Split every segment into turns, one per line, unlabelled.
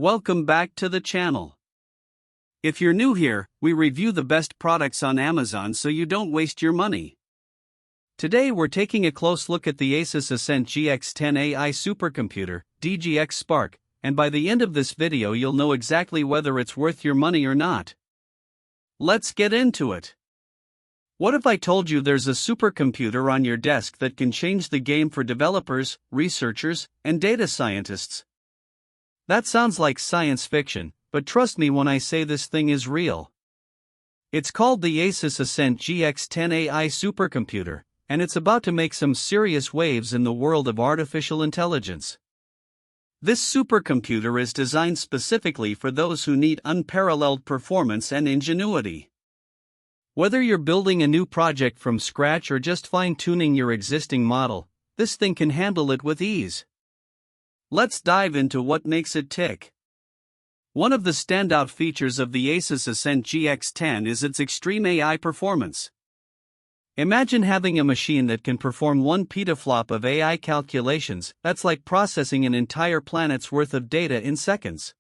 Welcome back to the channel. If you're new here, we review the best products on Amazon so you don't waste your money. Today we're taking a close look at the ASUSTeK GX10 AI Supercomputer, DGX Spark, and by the end of this video you'll know exactly whether it's worth your money or not. Let's get into it. What if I told you there's a supercomputer on your desk that can change the game for developers, researchers, and data scientists? That sounds like science fiction, but trust me when I say this thing is real. It's called the ASUSTeK GX10 AI Supercomputer, and it's about to make some serious waves in the world of artificial intelligence. This supercomputer is designed specifically for those who need unparalleled performance and ingenuity. Whether you're building a new project from scratch or just fine-tuning your existing model, this thing can handle it with ease. Let's dive into what makes it tick. One of the standout features of the ASUSTeK GX10 is its extreme AI performance. Imagine having a machine that can perform 1 petaflop of AI calculations. That's like processing an entire planet's worth of data in seconds.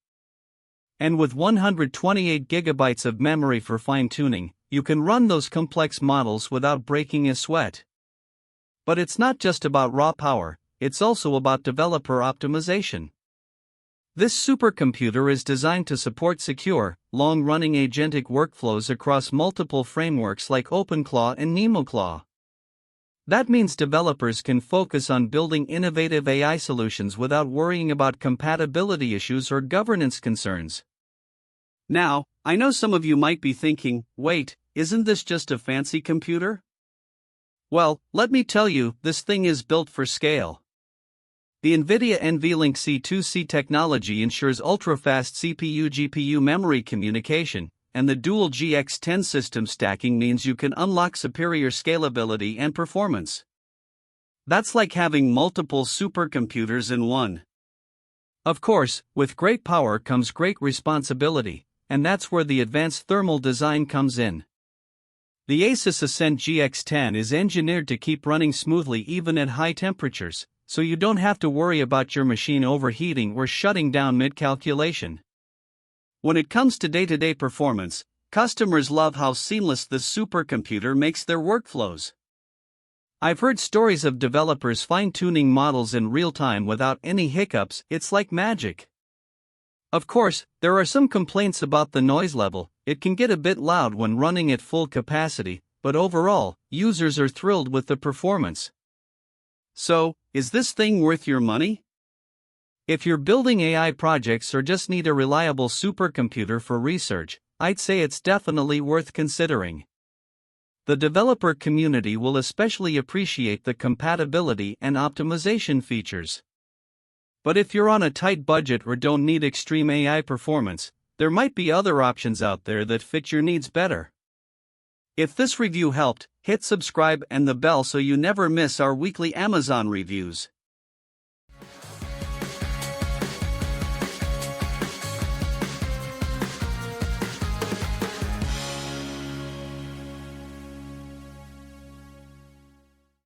And with 128 gigabytes of memory for fine-tuning, you can run those complex models without breaking a sweat. But it's not just about raw power, it's also about developer optimization. This supercomputer is designed to support secure, long-running agentic workflows across multiple frameworks like OpenClaw and NemoClaw. That means developers can focus on building innovative AI solutions without worrying about compatibility issues or governance concerns. Now, I know some of you might be thinking, wait, isn't this just a fancy computer? Well, let me tell you, this thing is built for scale. The NVIDIA NVLink C2C technology ensures ultra-fast CPU-GPU memory communication, and the dual GX10 system stacking means you can unlock superior scalability and performance. That's like having multiple supercomputers in one. Of course, with great power comes great responsibility, and that's where the advanced thermal design comes in. The ASUSTeK GX10 is engineered to keep running smoothly even at high temperatures, so you don't have to worry about your machine overheating or shutting down mid-calculation. When it comes to day-to-day performance, customers love how seamless this supercomputer makes their workflows. I've heard stories of developers fine-tuning models in real time without any hiccups. It's like magic. Of course, there are some complaints about the noise level. It can get a bit loud when running at full capacity, but overall, users are thrilled with the performance. So, is this thing worth your money? If you're building AI projects or just need a reliable supercomputer for research, I'd say it's definitely worth considering. The developer community will especially appreciate the compatibility and optimization features. But if you're on a tight budget or don't need extreme AI performance, there might be other options out there that fit your needs better. If this review helped, hit subscribe and the bell so you never miss our weekly Amazon reviews.